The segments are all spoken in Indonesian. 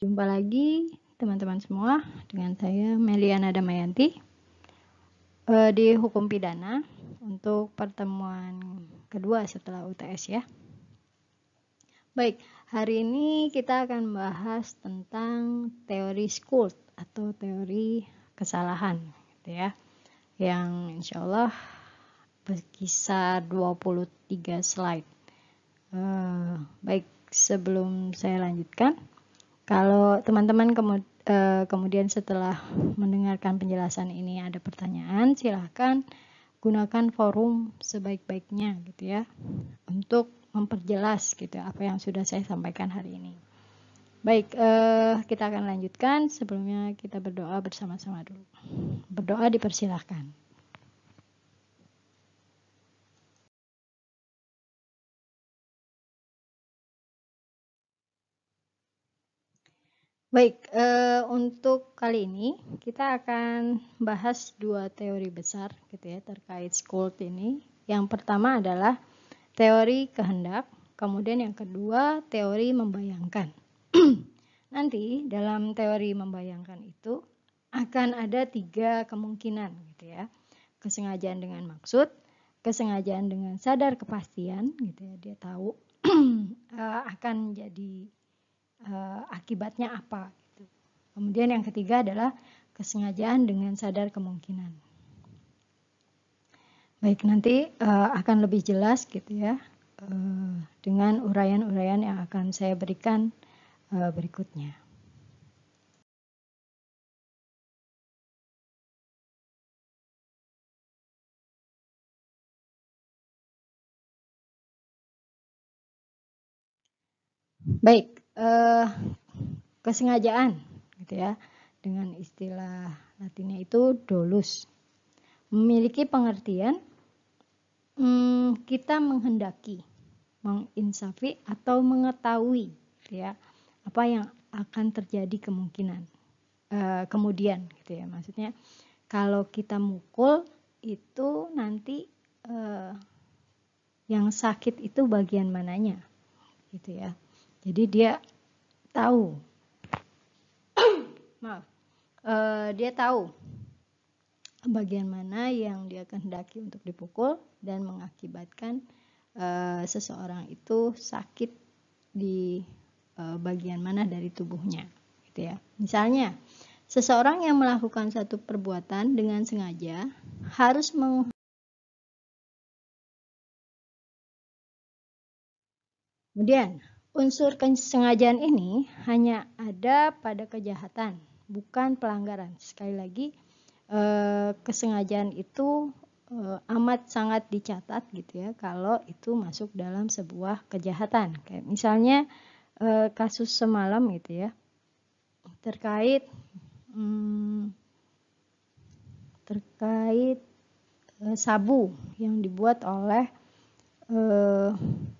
Jumpa lagi teman-teman semua dengan saya Meliana Damayanti di Hukum Pidana untuk pertemuan kedua setelah UTS ya. Baik, hari ini kita akan bahas tentang teori skuld atau teori kesalahan gitu ya. Yang insya Allah berkisar 23 slide. Baik, sebelum saya lanjutkan, kalau teman-teman kemudian setelah mendengarkan penjelasan ini ada pertanyaan, silahkan gunakan forum sebaik-baiknya gitu ya untuk memperjelas gitu apa yang sudah saya sampaikan hari ini. Baik, kita akan lanjutkan. Sebelumnya kita berdoa bersama-sama dulu. Berdoa dipersilahkan. Baik, untuk kali ini kita akan bahas dua teori besar gitu ya terkait skuld ini. Yang pertama adalah teori kehendak, kemudian yang kedua teori membayangkan. Nanti dalam teori membayangkan itu akan ada 3 kemungkinan gitu ya. Kesengajaan dengan maksud, kesengajaan dengan sadar kepastian gitu ya, dia tahu akan jadi akibatnya apa gitu. Kemudian yang ketiga adalah kesengajaan dengan sadar kemungkinan. Baik, nanti akan lebih jelas gitu ya dengan uraian-uraian yang akan saya berikan berikutnya. Baik, kesengajaan gitu ya, dengan istilah latinnya itu dolus, memiliki pengertian kita menghendaki, menginsafi atau mengetahui gitu ya apa yang akan terjadi kemungkinan kemudian gitu ya. Maksudnya kalau kita mukul itu nanti yang sakit itu bagian mananya gitu ya. Jadi dia tahu dia tahu bagian mana yang dia kehendaki untuk dipukul dan mengakibatkan seseorang itu sakit di bagian mana dari tubuhnya gitu ya. Misalnya seseorang yang melakukan satu perbuatan dengan sengaja harus kemudian unsur kesengajaan ini hanya ada pada kejahatan, bukan pelanggaran. Sekali lagi, kesengajaan itu amat sangat dicatat gitu ya kalau itu masuk dalam sebuah kejahatan. Kayak misalnya kasus semalam gitu ya terkait sabu yang dibuat oleh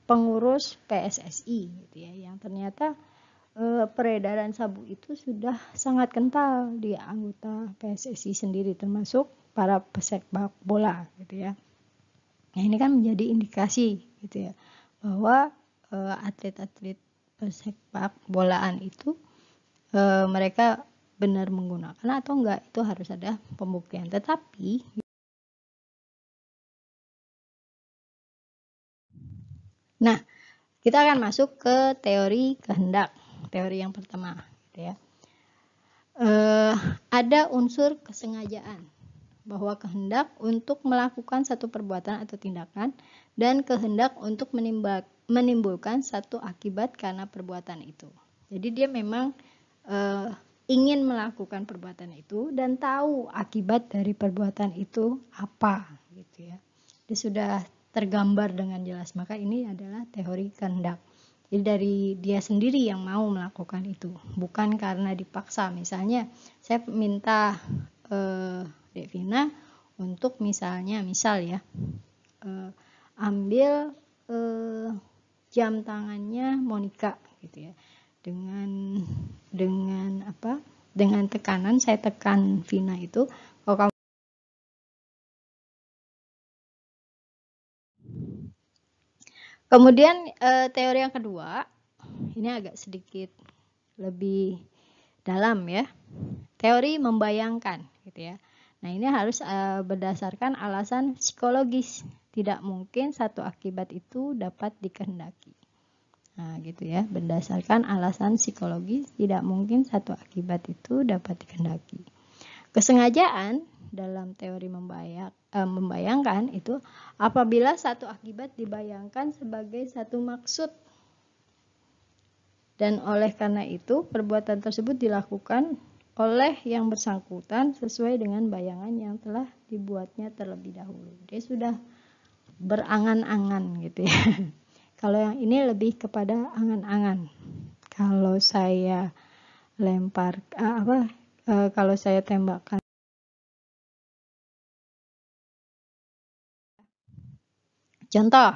pengurus PSSI gitu ya, yang ternyata peredaran sabu itu sudah sangat kental di anggota PSSI sendiri termasuk para pesepak bola gitu ya. Nah, ini kan menjadi indikasi gitu ya bahwa atlet-atlet pesepak bolaan itu mereka benar menggunakan atau enggak itu harus ada pembuktian. Tetapi nah, kita akan masuk ke teori kehendak, teori yang pertama gitu ya. Ada unsur kesengajaan bahwa kehendak untuk melakukan satu perbuatan atau tindakan dan kehendak untuk menimbulkan satu akibat karena perbuatan itu. Jadi dia memang ingin melakukan perbuatan itu dan tahu akibat dari perbuatan itu apa gitu ya. Dia sudah tergambar dengan jelas, maka ini adalah teori kehendak. Jadi dari dia sendiri yang mau melakukan itu, bukan karena dipaksa. Misalnya saya minta Devina untuk misal ya ambil jam tangannya Monica gitu ya, dengan tekanan saya tekan Vina itu, kalau kamu kemudian teori yang kedua ini agak sedikit lebih dalam ya. Teori membayangkan gitu ya. Nah, ini harus berdasarkan alasan psikologis. Tidak mungkin satu akibat itu dapat dikehendaki. Nah, gitu ya. Berdasarkan alasan psikologis, tidak mungkin satu akibat itu dapat dikehendaki. Kesengajaan dalam teori membayangkan itu apabila satu akibat dibayangkan sebagai satu maksud. Dan oleh karena itu, perbuatan tersebut dilakukan oleh yang bersangkutan sesuai dengan bayangan yang telah dibuatnya terlebih dahulu. Dia sudah berangan-angan gitu ya. Kalau yang ini lebih kepada angan-angan. Kalau saya lempar kalau saya tembakkan. Contoh,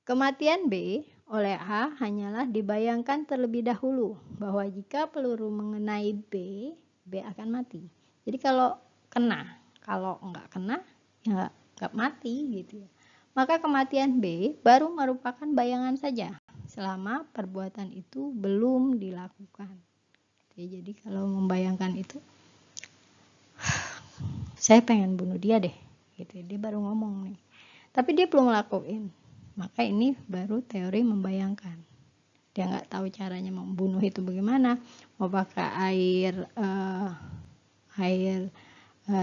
kematian B oleh A hanyalah dibayangkan terlebih dahulu bahwa jika peluru mengenai B, B akan mati. Jadi kalau kena, kalau enggak kena, ya enggak mati gitu ya. Maka kematian B baru merupakan bayangan saja selama perbuatan itu belum dilakukan. Jadi kalau membayangkan itu, saya pengen bunuh dia deh, gitu. Dia baru ngomong nih, tapi dia belum ngelakuin. Maka ini baru teori membayangkan. Dia nggak tahu caranya membunuh itu bagaimana, mau pakai air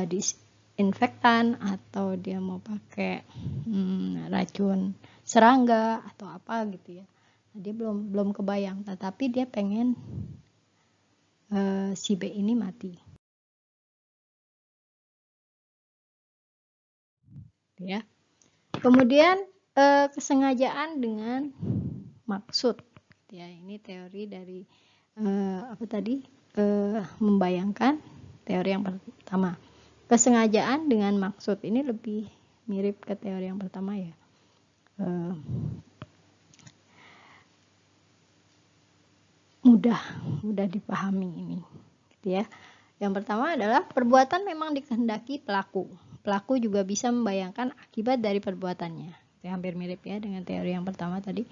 disinfektan atau dia mau pakai racun serangga atau apa gitu ya. Dia belum kebayang, tetapi dia pengen si B ini mati. Ya. Kemudian kesengajaan dengan maksud. Ya, ini teori dari membayangkan. Teori yang pertama, kesengajaan dengan maksud, ini lebih mirip ke teori yang pertama ya. Mudah dipahami ini, gitu ya. Yang pertama adalah perbuatan memang dikehendaki pelaku. Pelaku juga bisa membayangkan akibat dari perbuatannya. Itu hampir mirip ya dengan teori yang pertama tadi.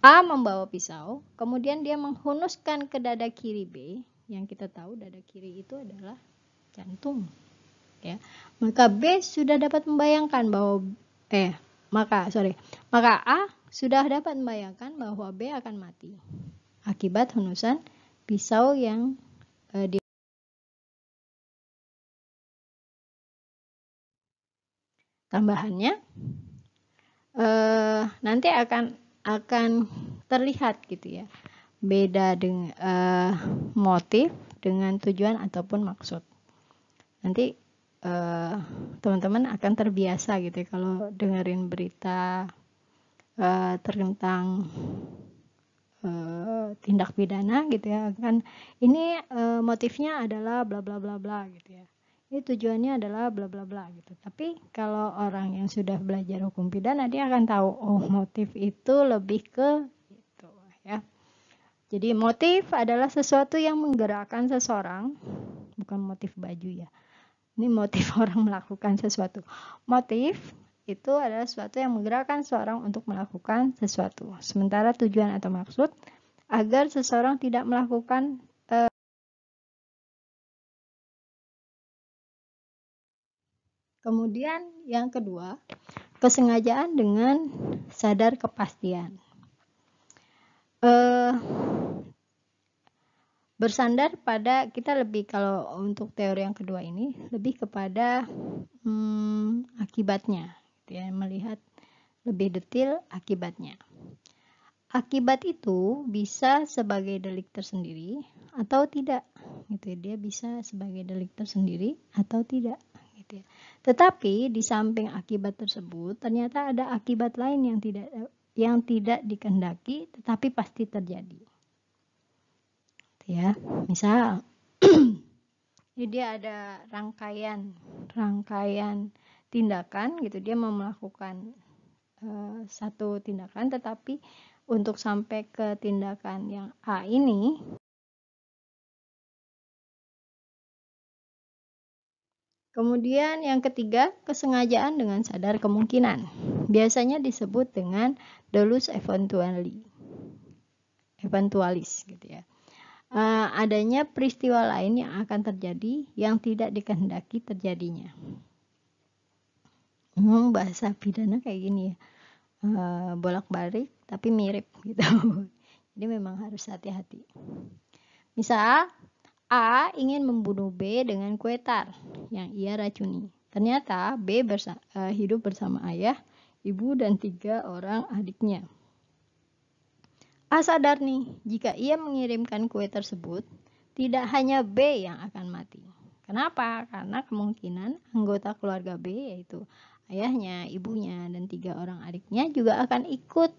A membawa pisau, kemudian dia menghunuskan ke dada kiri B, yang kita tahu dada kiri itu adalah jantung. Ya. Maka B sudah dapat membayangkan bahwa maka A sudah dapat membayangkan bahwa B akan mati akibat hunusan pisau yang tambahannya nanti akan terlihat gitu ya, beda dengan motif dengan tujuan ataupun maksud. Nanti teman-teman akan terbiasa gitu ya, kalau dengerin berita tentang tindak pidana gitu ya, kan ini motifnya adalah bla bla bla bla gitu ya, ini tujuannya adalah bla bla bla gitu. Tapi kalau orang yang sudah belajar hukum pidana, dia akan tahu oh motif itu lebih ke gitu ya. Jadi motif adalah sesuatu yang menggerakkan seseorang, bukan motif baju ya. Ini motif orang melakukan sesuatu. Motif itu adalah sesuatu yang menggerakkan seseorang untuk melakukan sesuatu. Sementara tujuan atau maksud agar seseorang tidak melakukan Kemudian yang kedua, kesengajaan dengan sadar kepastian. Bersandar pada, kita lebih, kalau untuk teori yang kedua ini lebih kepada akibatnya, gitu ya, melihat lebih detail akibatnya. Akibat itu bisa sebagai delik tersendiri atau tidak, gitu ya. Dia bisa sebagai delik tersendiri atau tidak, gitu ya. Tetapi di samping akibat tersebut, ternyata ada akibat lain yang tidak dikehendaki tetapi pasti terjadi. Ya, misal jadi dia ada rangkaian tindakan gitu, dia mau melakukan satu tindakan, tetapi untuk sampai ke tindakan yang A ini kemudian yang ketiga, kesengajaan dengan sadar kemungkinan, biasanya disebut dengan dolus eventualis gitu ya. adanya peristiwa lain yang akan terjadi yang tidak dikehendaki terjadinya. Bahasa pidana kayak gini ya, bolak-balik tapi mirip gitu. Jadi memang harus hati-hati. Misal A ingin membunuh B dengan kue tar yang ia racuni. Ternyata B hidup bersama ayah, ibu, dan 3 orang adiknya. A sadar nih, jika ia mengirimkan kue tersebut, tidak hanya B yang akan mati. Kenapa? Karena kemungkinan anggota keluarga B, yaitu ayahnya, ibunya, dan 3 orang adiknya juga akan ikut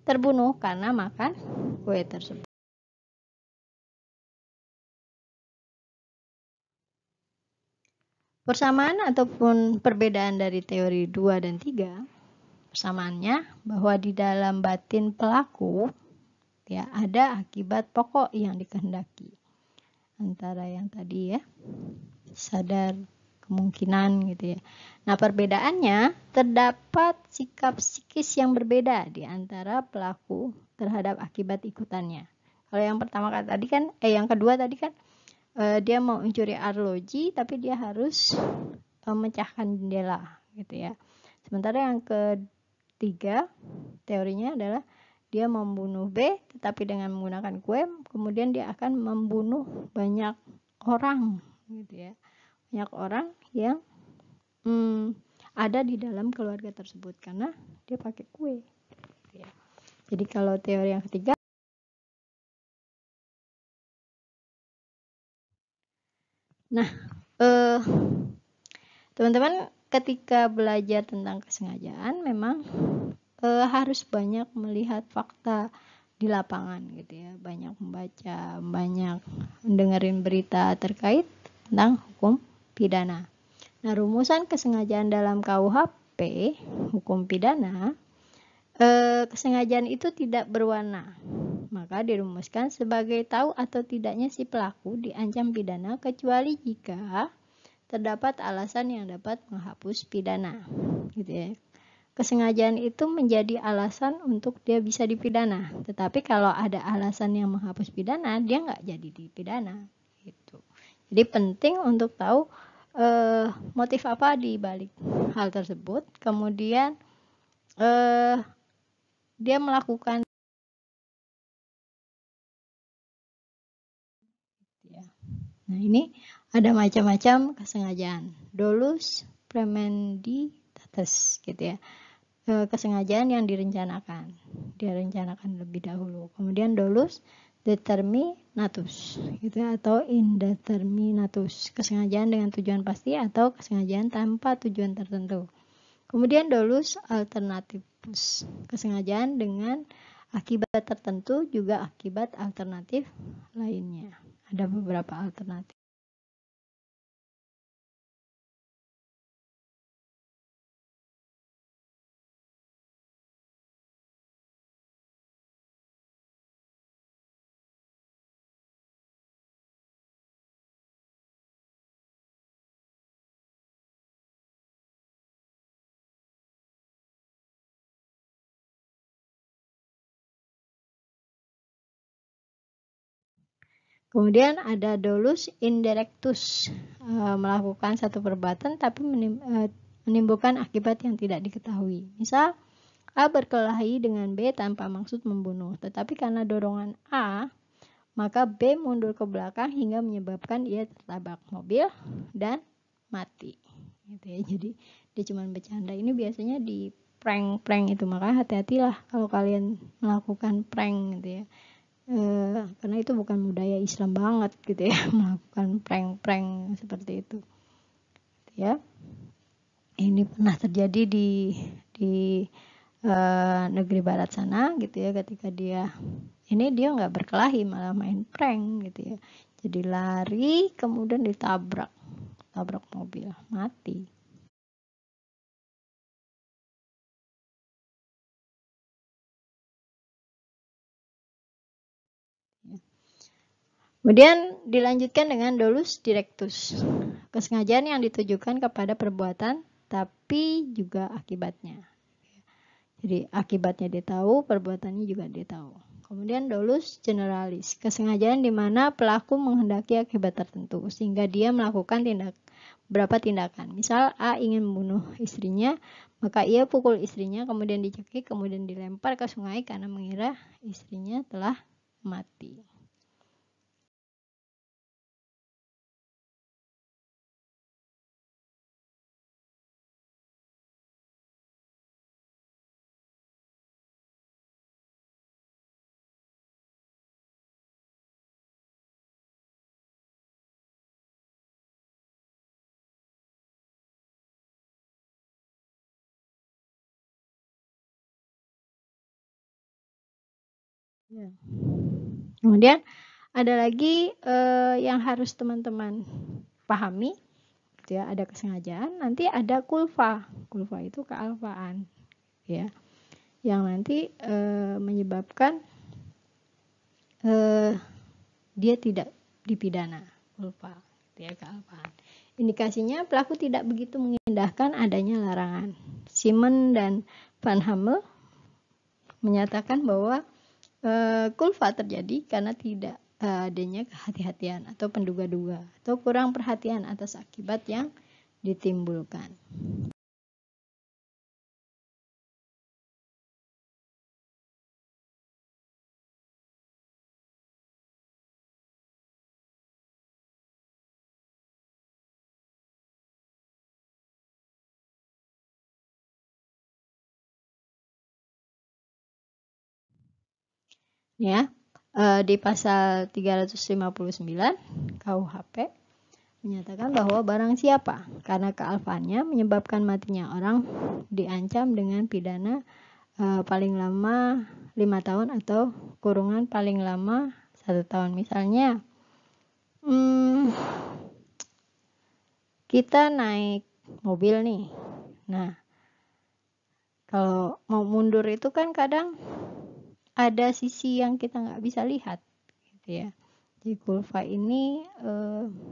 terbunuh karena makan kue tersebut. Persamaan ataupun perbedaan dari teori 2 dan 3, persamaannya bahwa di dalam batin pelaku ya ada akibat pokok yang dikehendaki. Antara yang tadi ya, sadar, kemungkinan gitu ya. Nah, perbedaannya terdapat sikap psikis yang berbeda di antara pelaku terhadap akibat ikutannya. Kalau yang pertama tadi kan, yang kedua tadi kan dia mau mencuri arloji tapi dia harus memecahkan jendela gitu ya. Sementara yang ketiga teorinya adalah dia membunuh B tetapi dengan menggunakan kue, kemudian dia akan membunuh banyak orang gitu ya. Banyak orang yang ada di dalam keluarga tersebut karena dia pakai kue gitu ya. Jadi kalau teori yang ketiga, nah teman-teman ketika belajar tentang kesengajaan memang harus banyak melihat fakta di lapangan gitu ya, banyak membaca, banyak mendengarin berita terkait tentang hukum pidana. Nah, rumusan kesengajaan dalam KUHP hukum pidana, kesengajaan itu tidak berwarna, maka dirumuskan sebagai tahu atau tidaknya si pelaku diancam pidana kecuali jika terdapat alasan yang dapat menghapus pidana gitu ya. Kesengajaan itu menjadi alasan untuk dia bisa dipidana, tetapi kalau ada alasan yang menghapus pidana, dia nggak jadi dipidana gitu. Jadi penting untuk tahu motif apa di balik hal tersebut, kemudian dia melakukan ya. Nah, ini ada macam-macam kesengajaan. Dolus premeditatis gitu ya. Kesengajaan yang direncanakan. Direncanakan lebih dahulu. Kemudian dolus determinatus gitu ya, atau indeterminatus. Kesengajaan dengan tujuan pasti atau kesengajaan tanpa tujuan tertentu. Kemudian dolus alternativus. Kesengajaan dengan akibat tertentu juga akibat alternatif lainnya. Ada beberapa alternatif. Kemudian ada dolus indirectus, melakukan satu perbuatan tapi menimbulkan akibat yang tidak diketahui. Misal A berkelahi dengan B tanpa maksud membunuh, tetapi karena dorongan A, maka B mundur ke belakang hingga menyebabkan ia tertabrak mobil dan mati. Gitu ya. Jadi dia cuma bercanda. Ini biasanya di prank-prank itu, maka hati-hatilah kalau kalian melakukan prank gitu ya. Karena itu bukan budaya Islam banget gitu ya, melakukan prank-prank seperti itu ya. Ini pernah terjadi di negeri barat sana gitu ya, ketika dia nggak berkelahi malah main prank gitu ya, jadi lari kemudian ditabrak mobil, mati. Kemudian dilanjutkan dengan dolus directus, kesengajaan yang ditujukan kepada perbuatan tapi juga akibatnya. Jadi akibatnya dia tahu, perbuatannya juga dia tahu. Kemudian dolus generalis, kesengajaan di mana pelaku menghendaki akibat tertentu sehingga dia melakukan beberapa tindakan. Misal A ingin membunuh istrinya, maka ia pukul istrinya, kemudian dicekik, kemudian dilempar ke sungai karena mengira istrinya telah mati. Kemudian ada lagi yang harus teman-teman pahami, gitu ya, ada kesengajaan, nanti ada kulfa. Kulfa itu kealpaan, ya, yang nanti menyebabkan dia tidak dipidana. Kulfa, gitu ya, kealpaan. Indikasinya pelaku tidak begitu mengindahkan adanya larangan. Simon dan Van Hammel menyatakan bahwa kulfa terjadi karena tidak adanya kehati-hatian atau penduga-duga atau kurang perhatian atas akibat yang ditimbulkan. Ya, di pasal 359 KUHP menyatakan bahwa barang siapa karena kealfaannya menyebabkan matinya orang diancam dengan pidana paling lama 5 tahun atau kurungan paling lama 1 tahun. Misalnya kita naik mobil nih. Nah, kalau mau mundur itu kan kadang ada sisi yang kita nggak bisa lihat, gitu ya. Jadi kulfa ini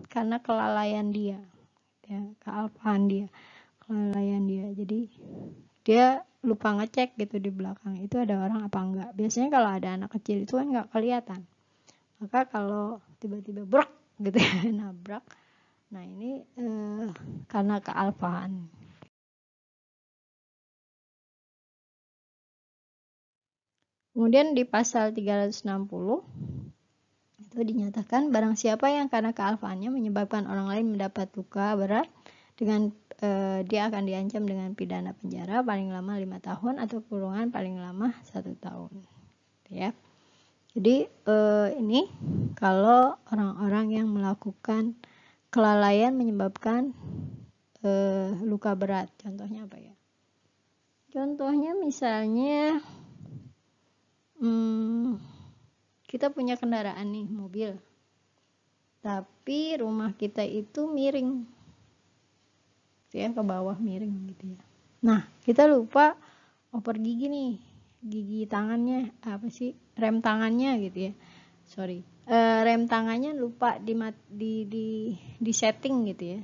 karena kelalaian dia, ya, kealpaan dia, kelalaian dia. Jadi dia lupa ngecek gitu di belakang itu ada orang apa enggak. Biasanya kalau ada anak kecil itu kan nggak kelihatan. Maka kalau tiba-tiba brok gitu ya, nabrak, nah ini karena kealpaan. Kemudian di pasal 360 itu dinyatakan barang siapa yang karena kealfaannya menyebabkan orang lain mendapat luka berat dengan dia akan diancam dengan pidana penjara paling lama 5 tahun atau kurungan paling lama 1 tahun, ya. Jadi ini kalau orang-orang yang melakukan kelalaian menyebabkan luka berat, contohnya apa ya? Contohnya misalnya kita punya kendaraan nih, mobil, tapi rumah kita itu miring, ya, ke bawah miring gitu ya. Nah, kita lupa oper gigi nih, gigi tangannya apa sih, rem tangannya gitu ya, rem tangannya lupa di setting gitu ya,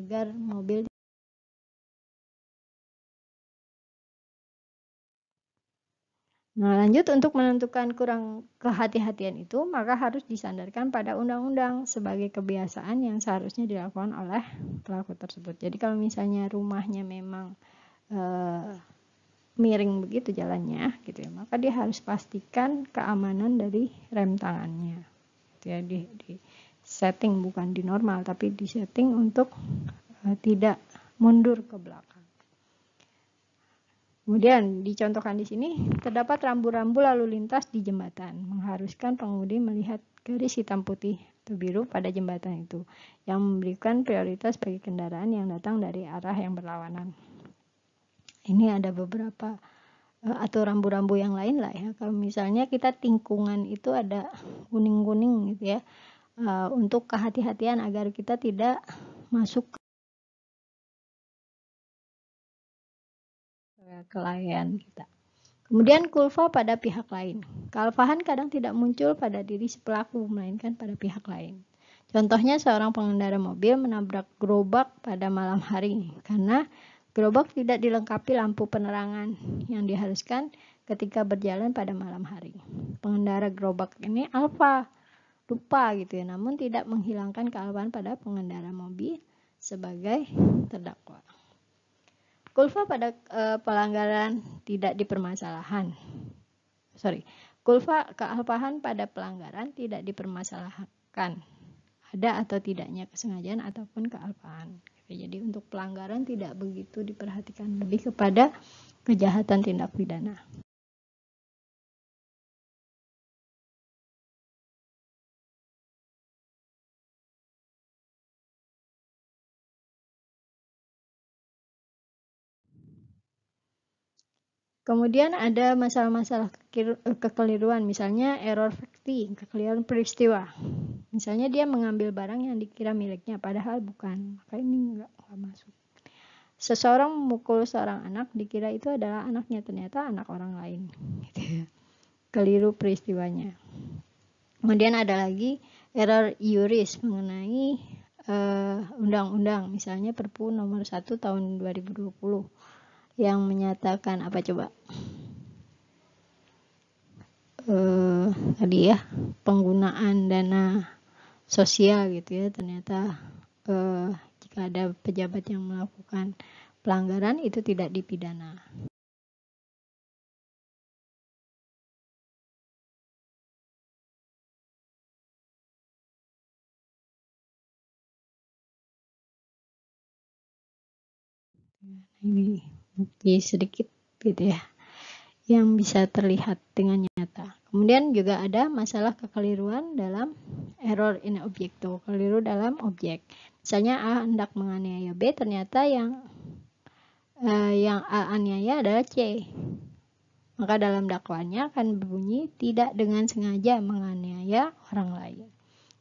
agar mobil. Nah, lanjut, untuk menentukan kurang kehati-hatian itu, maka harus disandarkan pada undang-undang sebagai kebiasaan yang seharusnya dilakukan oleh pelaku tersebut. Jadi kalau misalnya rumahnya memang miring begitu jalannya, gitu ya, maka dia harus pastikan keamanan dari rem tangannya. Ya, di setting, bukan di normal, tapi di setting untuk tidak mundur ke belakang. Kemudian dicontohkan di sini, terdapat rambu-rambu lalu lintas di jembatan, mengharuskan pengemudi melihat garis hitam putih atau biru pada jembatan itu, yang memberikan prioritas bagi kendaraan yang datang dari arah yang berlawanan. Ini ada beberapa atau rambu-rambu yang lain lah ya. Kalau misalnya kita tikungan itu ada kuning-kuning gitu ya, untuk kehati-hatian agar kita tidak masuk kelalaian kita. Kemudian kulfa pada pihak lain. Kealfahan kadang tidak muncul pada diri si pelaku, melainkan pada pihak lain. Contohnya seorang pengendara mobil menabrak gerobak pada malam hari karena gerobak tidak dilengkapi lampu penerangan yang diharuskan ketika berjalan pada malam hari. Pengendara gerobak ini alfa, lupa gitu ya, namun tidak menghilangkan kealpaan pada pengendara mobil sebagai terdakwa. Kulfa pada pelanggaran tidak dipermasalahkan. Kulfa kealpaan pada pelanggaran tidak dipermasalahkan. Ada atau tidaknya kesengajaan ataupun kealpaan. Jadi untuk pelanggaran tidak begitu diperhatikan, lebih kepada kejahatan tindak pidana. Kemudian ada masalah-masalah kekeliruan, misalnya error facti, kekeliruan peristiwa. Misalnya dia mengambil barang yang dikira miliknya, padahal bukan, maka ini enggak masuk. Seseorang memukul seorang anak, dikira itu adalah anaknya, ternyata anak orang lain. Keliru peristiwanya. Kemudian ada lagi error iuris mengenai undang-undang, misalnya Perpu nomor 1 tahun 2020 yang menyatakan apa coba? Tadi ya, penggunaan dana sosial gitu ya, ternyata jika ada pejabat yang melakukan pelanggaran itu tidak dipidana. Ini bukti sedikit gitu ya, yang bisa terlihat dengan nyata. Kemudian juga ada masalah kekeliruan dalam error in objecto, keliru dalam objek. Misalnya A hendak menganiaya B, ternyata yang A aniaya adalah C. Maka dalam dakwaannya akan berbunyi tidak dengan sengaja menganiaya orang lain.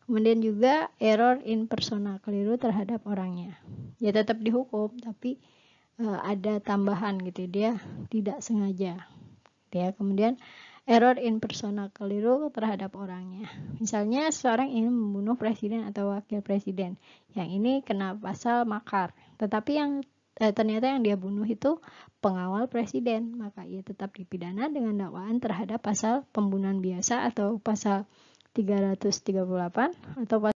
Kemudian juga error in persona, keliru terhadap orangnya. Ya tetap dihukum, tapi ada tambahan gitu, dia tidak sengaja. Ya, kemudian error in persona, keliru terhadap orangnya. Misalnya seorang ingin membunuh presiden atau wakil presiden, yang ini kena pasal makar, tetapi yang ternyata yang dia bunuh itu pengawal presiden, maka ia tetap dipidana dengan dakwaan terhadap pasal pembunuhan biasa atau pasal 338 atau pasal